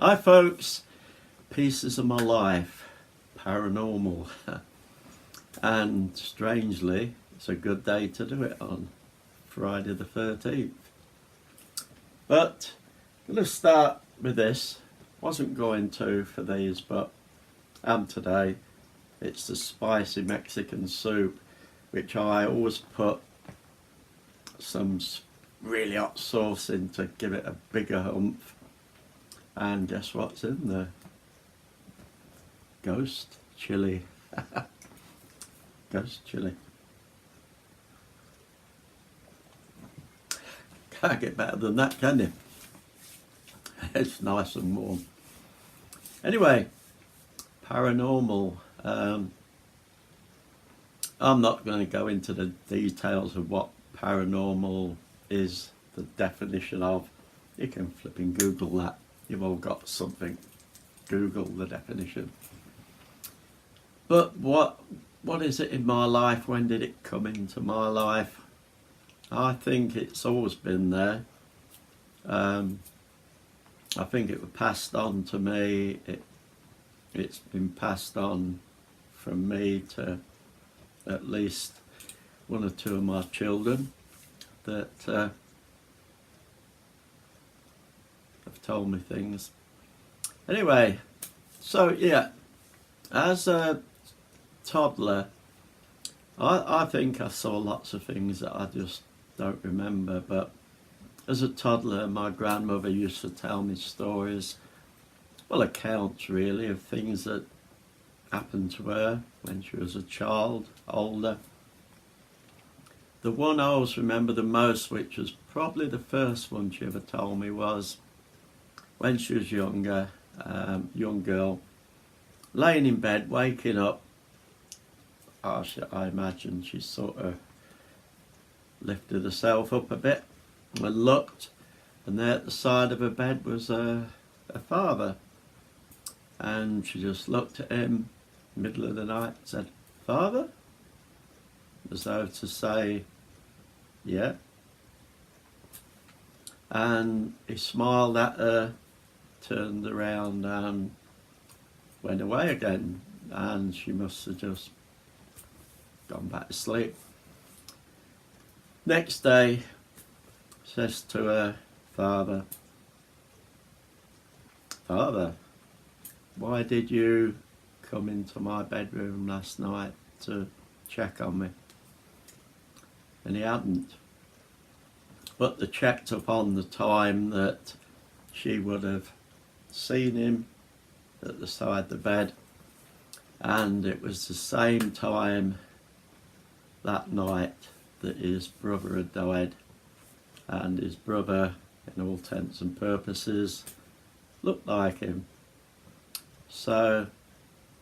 Hi folks, pieces of my life, paranormal, and strangely it's a good day to do it on, Friday the 13th. But I'm going to start with this. Wasn't going to for these, but am today. It's the spicy Mexican soup, which I always put some really hot sauce in to give it a bigger oomph. And guess what's in there? Ghost chili. Ghost chili. Can't get better than that, can you? It's nice and warm. Anyway, paranormal. I'm not going to go into the details of what paranormal is, the definition of. You can flipping Google that. You've all got something. Google the definition. But what is it in my life? When did it come into my life? I think it's always been there. I think it was passed on to me. It's been passed on from me to at least one or two of my children that have told me things. Anyway, so yeah, as a toddler, I think I saw lots of things that I just don't remember, but as a toddler my grandmother used to tell me stories, well, accounts really, of things that happened to her when she was a child, older. The one I always remember the most, which was probably the first one she ever told me, was when she was younger, young girl, laying in bed, waking up. I imagine she sort of lifted herself up a bit and looked, and there at the side of her bed was her father. And she just looked at him, middle of the night, and said, "Father?" As though to say, "Yeah." And he smiled at her, turned around and went away again, and she must have just gone back to sleep. Next day, says to her father, "Father, why did you come into my bedroom last night to check on me?" And he hadn't. But they checked up on the time that she would have seen him at the side of the bed, and it was the same time that night that his brother had died, and his brother, in all intents and purposes, looked like him. So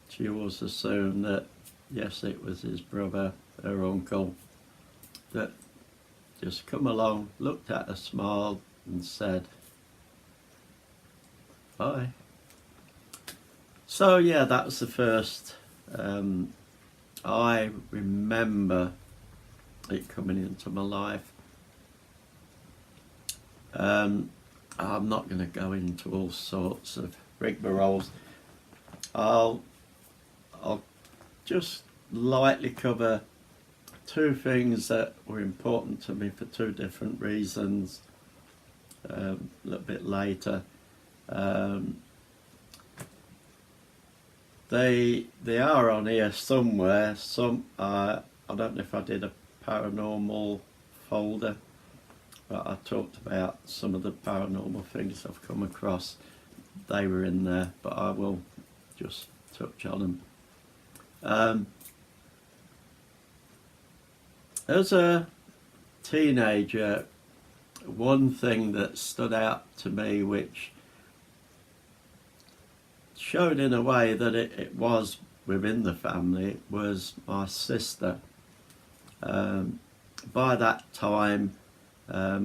she always assumed that yes, it was his brother, her uncle, that just come along, looked at her, smiled and said, "Bye." So yeah, that was the first. I remember it coming into my life. I'm not going to go into all sorts of rigmaroles. I'll just lightly cover two things that were important to me for two different reasons a little bit later. They are on here somewhere. Some I don't know if I did a paranormal folder, but I talked about some of the paranormal things I've come across. They were in there, but I will just touch on them. As a teenager, one thing that stood out to me, which showed in a way that it was within the family, was my sister. By that time, my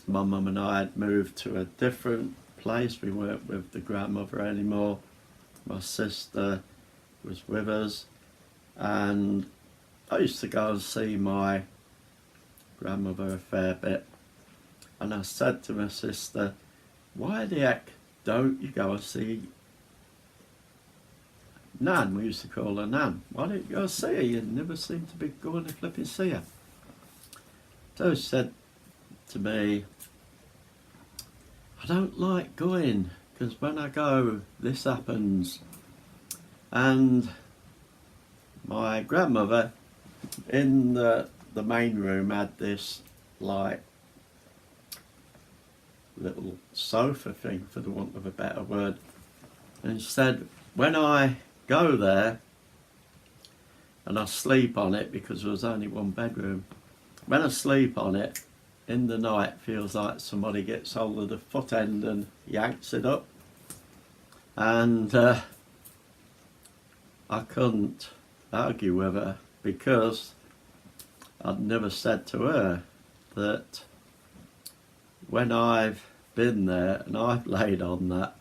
mum and I had moved to a different place. We weren't with the grandmother anymore. My sister was with us, and I used to go and see my grandmother a fair bit. And I said to my sister, "Why the heck don't you go and see Nan? We used to call her Nan. Why don't you go and see her? You never seem to be going to flipping see her. So she said to me, I don't like going, because when I go, this happens. And my grandmother in the main room had this like little sofa thing, for the want of a better word, and she said when I go there and I sleep on it, because there was only one bedroom, when I sleep on it in the night, it feels like somebody gets hold of the foot end and yanks it up. And I couldn't argue with her, because I'd never said to her that when I've been there and I've laid on that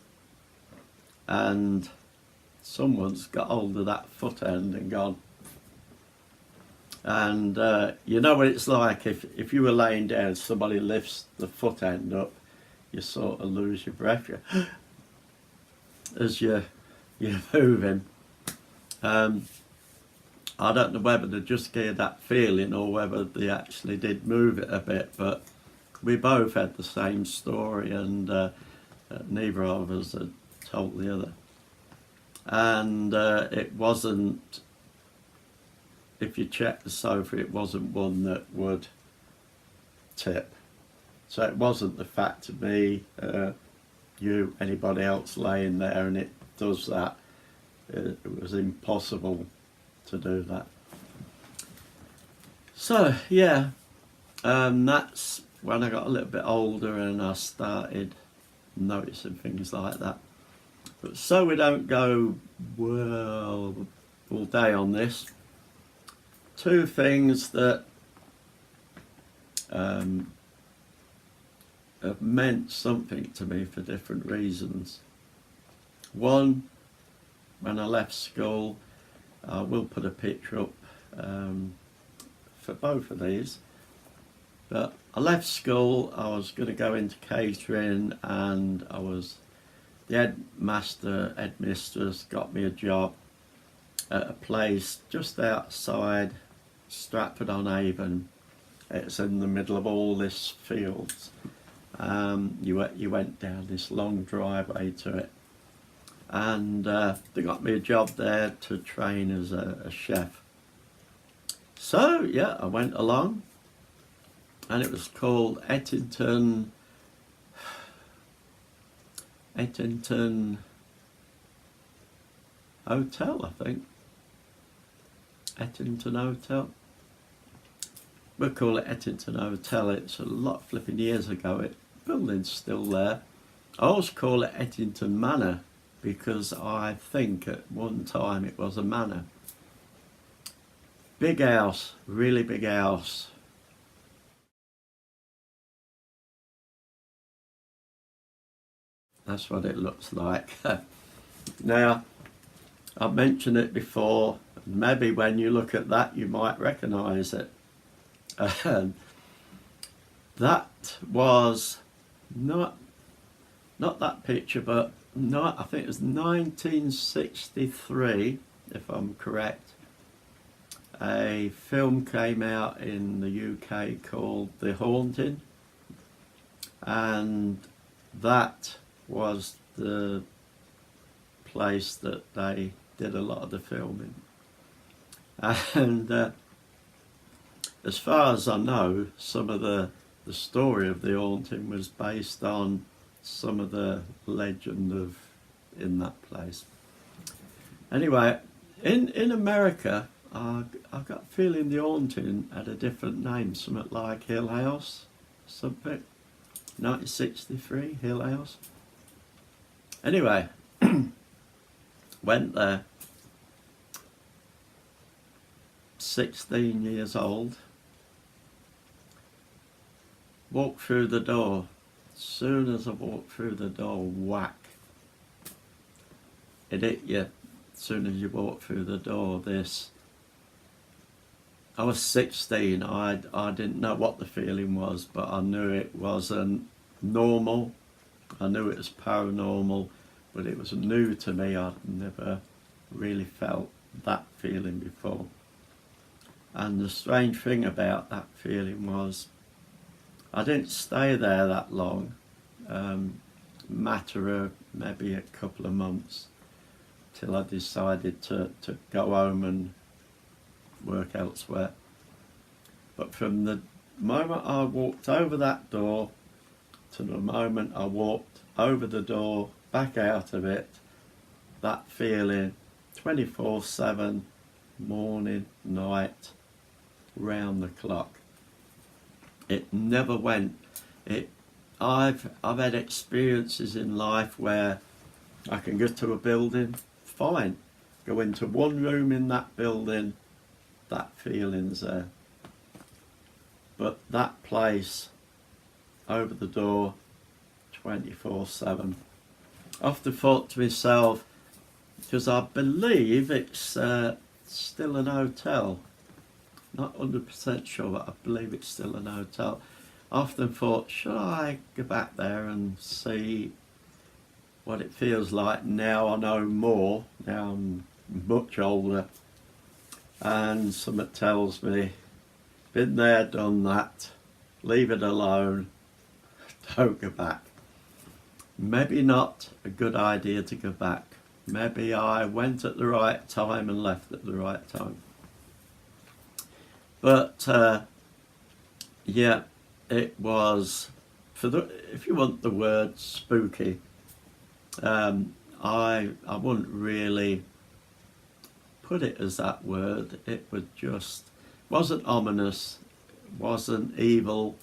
and someone's got hold of that foot end and gone. And you know what it's like, if you were laying down, somebody lifts the foot end up, you sort of lose your breath as you're moving. I don't know whether they just gave that feeling or whether they actually did move it a bit, but we both had the same story, and neither of us had told the other. And it wasn't, if you check the sofa, it wasn't one that would tip. So it wasn't the fact of me, you, anybody else laying there and it does that. It was impossible to do that. So yeah, that's when I got a little bit older and I started noticing things like that. But so we don't go well all day on this, two things that have meant something to me for different reasons. One, when I left school, I will put a picture up for both of these, but I left school, I was going to go into catering, and the headmistress got me a job at a place just outside Stratford-on-Avon. It's in the middle of all this fields. You went down this long driveway to it, and they got me a job there to train as a chef. So yeah, I went along, and it was called Ettington Hotel, I think. Ettington Hotel. We'll call it Ettington Hotel. It's a lot flipping years ago. The building's still there. I always call it Ettington Manor, because I think at one time it was a manor. Big house, really big house. That's what it looks like. Now, I've mentioned it before, maybe when you look at that you might recognise it. That was not that picture, but I think it was 1963, if I'm correct. A film came out in the UK called The Haunting, and that was the place that they did a lot of the filming. And as far as I know, some of the story of The Haunting was based on some of the legend in that place. Anyway, in America, I got a feeling The Haunting had a different name, something like Hill House, something. 1963, Hill House. Anyway, went there, 16 years old, walked through the door. As soon as I walked through the door, whack, it hit you. As soon as you walk through the door, this. I was 16, I didn't know what the feeling was, but I knew it wasn't normal. I knew it was paranormal, but it was new to me. I'd never really felt that feeling before. And the strange thing about that feeling was I didn't stay there that long, matter of maybe a couple of months, till I decided to go home and work elsewhere. But from the moment I walked over that door to the moment I walked over the door, back out of it, that feeling 24/7, morning, night, round the clock. It never went. I've had experiences in life where I can go to a building, fine, go into one room in that building, that feeling's there. But that place, over the door, 24/7. I often thought to myself, because I believe it's still an hotel, not 100% sure, but I believe it's still an hotel. I often thought, should I go back there and see what it feels like now I know more, now I'm much older, and something tells me, been there, done that, leave it alone, don't go back. Maybe not a good idea to go back. Maybe I went at the right time and left at the right time. But yeah, it was, if you want the word spooky, I wouldn't really put it as that word. It was just, wasn't ominous, wasn't evil,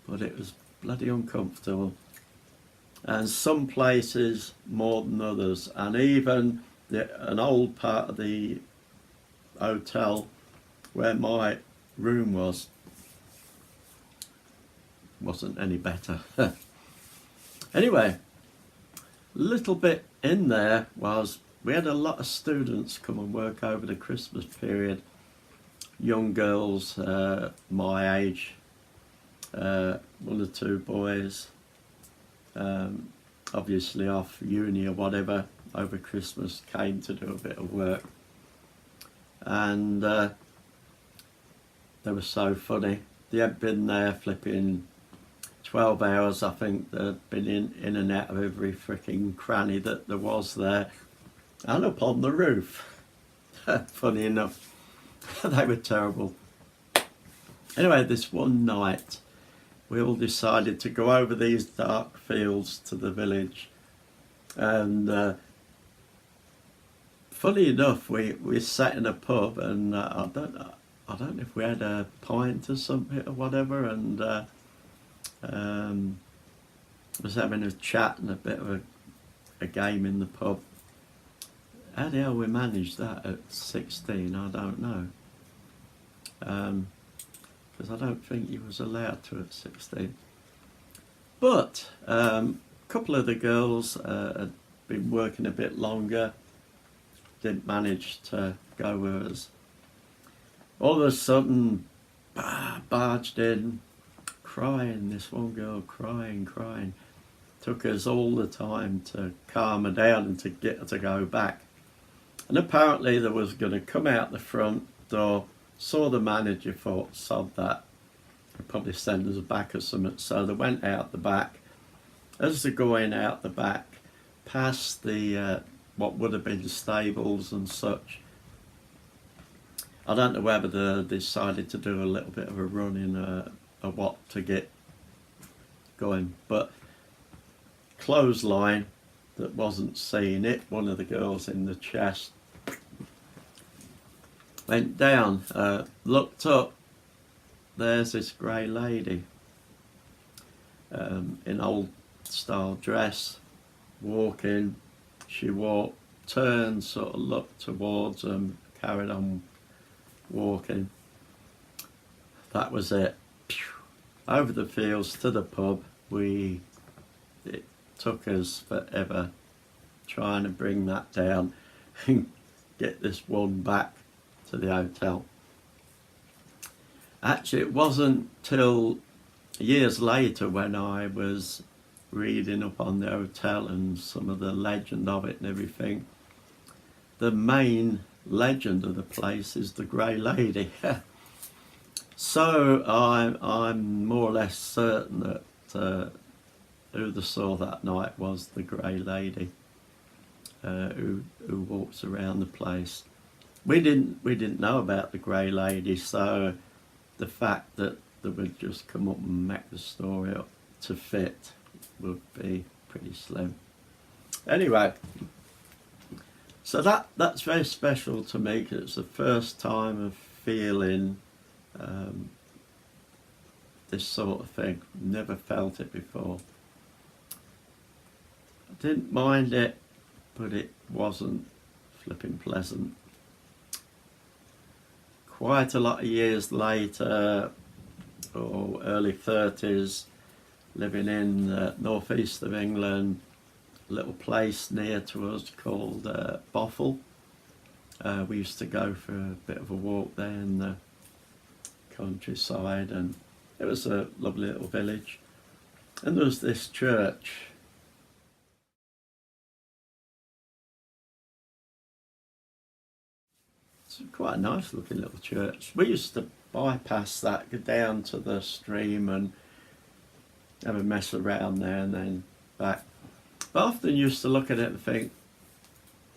but it was bloody uncomfortable. And some places more than others, and even an old part of the hotel where my room wasn't any better. Anyway, little bit in there was, we had a lot of students come and work over the Christmas period, young girls my age, one or two boys, obviously off uni or whatever, over Christmas, came to do a bit of work. And they were so funny. They had been there flipping 12 hours, I think. They'd been in and out of every freaking cranny that there was there, and up on the roof. Funny enough. They were terrible. Anyway, this one night we all decided to go over these dark fields to the village, and funny enough, we sat in a pub, and I don't know if we had a pint or something or whatever, and was having a chat and a bit of a game in the pub. How the hell we managed that at 16, I don't know. Because I don't think you was allowed to at 16. But a couple of the girls had been working a bit longer, didn't manage to go with us. All of a sudden, barged in, crying, this one girl crying. Took us all the time to calm her down and to get her to go back. And apparently they was going to come out the front door, saw the manager, thought, sod that, he'd probably send us back or something. So they went out the back. As they're going out the back, past the what would have been stables and such, I don't know whether they decided to do a little bit of a run in a what to get going, but clothesline that wasn't seen, hit one of the girls in the chest, went down, looked up, there's this grey lady in old style dress, walking. She walked, turned, sort of looked towards them, carried on walking. That was it. Over the fields to the pub. It took us forever trying to bring that down and get this one back to the hotel. Actually, it wasn't till years later when I was reading up on the hotel and some of the legend of it and everything, the main legend of the place is the Grey Lady. So I'm more or less certain that who they saw that night was the Grey Lady, who walks around the place. We didn't know about the Grey Lady, so the fact that they would just come up and make the story up to fit would be pretty slim. Anyway, so that's very special to me, because it's the first time of feeling this sort of thing. Never felt it before. I didn't mind it, but it wasn't flipping pleasant. Quite a lot of years later, or early 30s, living in northeast of England, a little place near to us called Bothell. We used to go for a bit of a walk there in the countryside, and it was a lovely little village. And there was this church. It's quite a nice looking little church. We used to bypass that, go down to the stream and have a mess around there and then back. But I often used to look at it and think,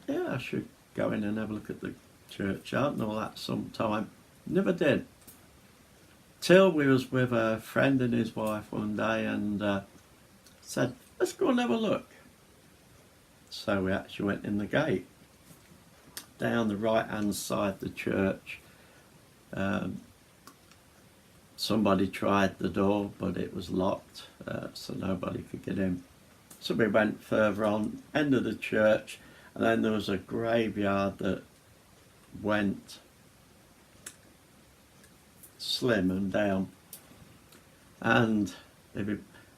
yeah, I should go in and have a look at the churchyard and all that sometime. Never did. Till we was with a friend and his wife one day, and said, let's go and have a look. So we actually went in the gate. Down the right hand side of the church, somebody tried the door, but it was locked, so nobody could get in. So we went further on, end of the church, and then there was a graveyard that went slim and down. And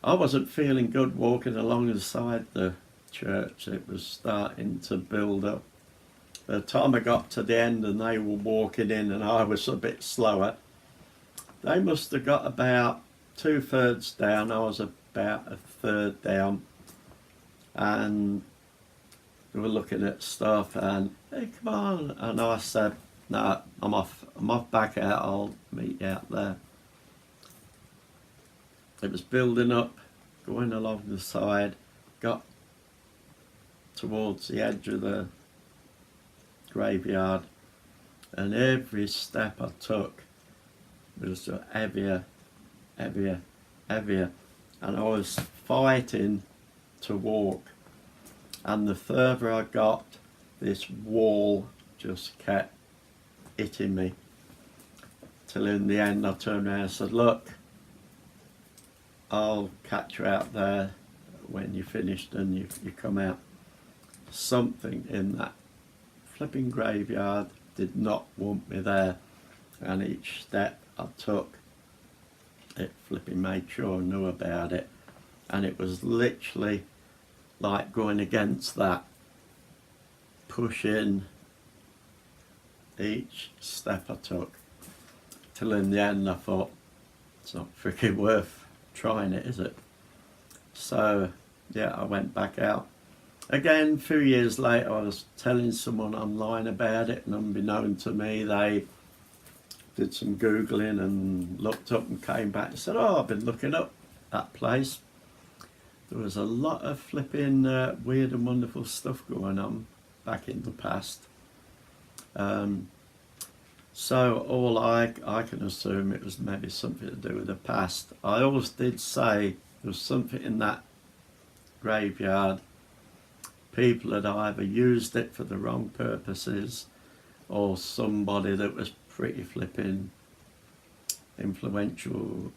I wasn't feeling good walking along the side of the church. It was starting to build up. By the time I got to the end and they were walking in and I was a bit slower, they must have got about 2/3 down. I was about 1/3 down, and they were looking at stuff and, hey, come on. And I said, no, I'm off back out, I'll meet you out there. It was building up, going along the side, got towards the edge of the graveyard, and every step I took was heavier, heavier, heavier, and I was fighting to walk. And the further I got, this wall just kept hitting me, till in the end I turned around and said, look, I'll catch you out there when you're finished and you come out. Something in that flipping graveyard did not want me there, and each step I took, it flipping made sure I knew about it, and it was literally like going against that, pushing each step I took, till in the end I thought, it's not freaking worth trying it, is it? So yeah, I went back out. Again, a few years later, I was telling someone online about it, and unbeknown to me, they did some Googling and looked up and came back and said, oh, I've been looking up that place. There was a lot of flipping weird and wonderful stuff going on back in the past. So all I can assume it was maybe something to do with the past. I always did say there was something in that graveyard. People had either used it for the wrong purposes, or somebody that was pretty flipping influentially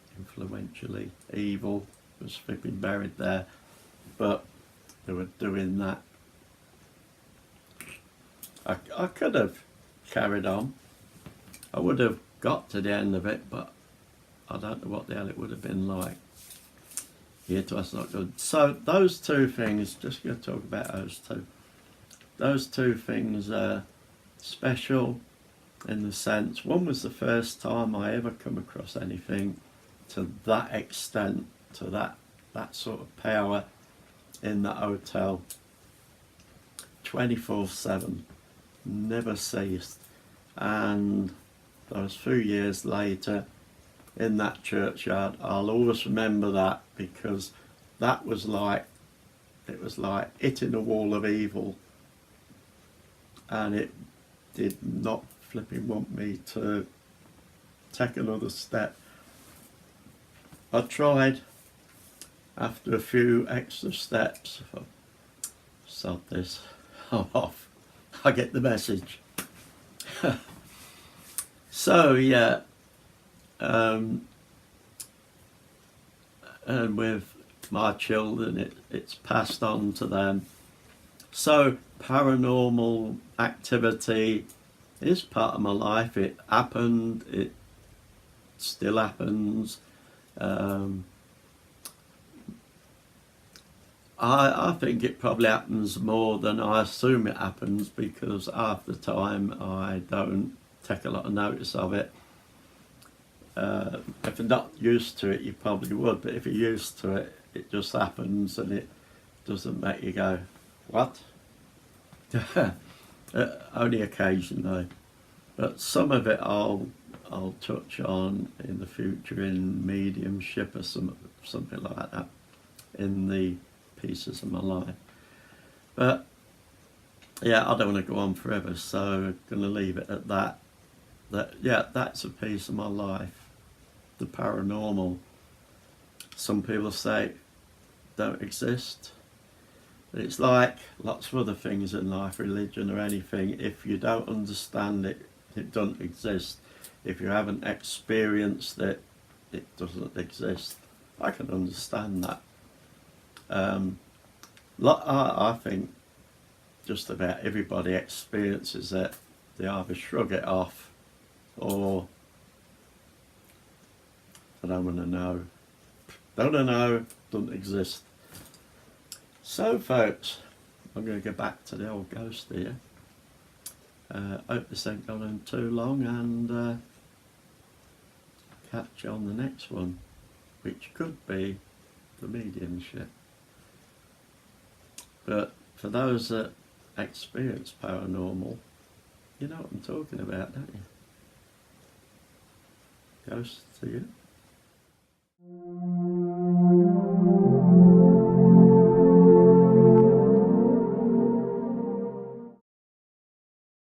evil was flipping buried there, but they were doing that. I could have carried on. I would have got to the end of it, but I don't know what the hell it would have been like. Yeah, that's not good. So those two things, just going to talk about those two. Those two things are special in the sense, one was the first time I ever come across anything to that extent, to that sort of power, in that hotel 24/7, never ceased. And those few years later in that churchyard, I'll always remember that, because that was like, it was like hitting a wall of evil, and it did not flipping want me to take another step. I tried after a few extra steps. Sod this, I'm off. I get the message. So yeah, and with my children, it's passed on to them. So paranormal activity is part of my life. It happened, it still happens. I think it probably happens more than I assume it happens, because half the time I don't take a lot of notice of it. If you're not used to it, you probably would, but if you're used to it, it just happens, and it doesn't make you go, what? Only occasionally. But some of it I'll touch on in the future in mediumship or something like that, in the pieces of my life. But yeah, I don't want to go on forever, so I'm going to leave it at that. Yeah, that's a piece of my life, the paranormal. Some people say don't exist. It's like lots of other things in life, religion or anything. If you don't understand it, it doesn't exist. If you haven't experienced it, it doesn't exist. I can understand that. I think just about everybody experiences it. They either shrug it off, or I don't want to know. Don't know, doesn't exist. So folks, I'm going to go back to the old ghost here. Hope this ain't gone on too long, and catch you on the next one, which could be the mediumship. But for those that experience paranormal, you know what I'm talking about, don't you? Ghosts to you.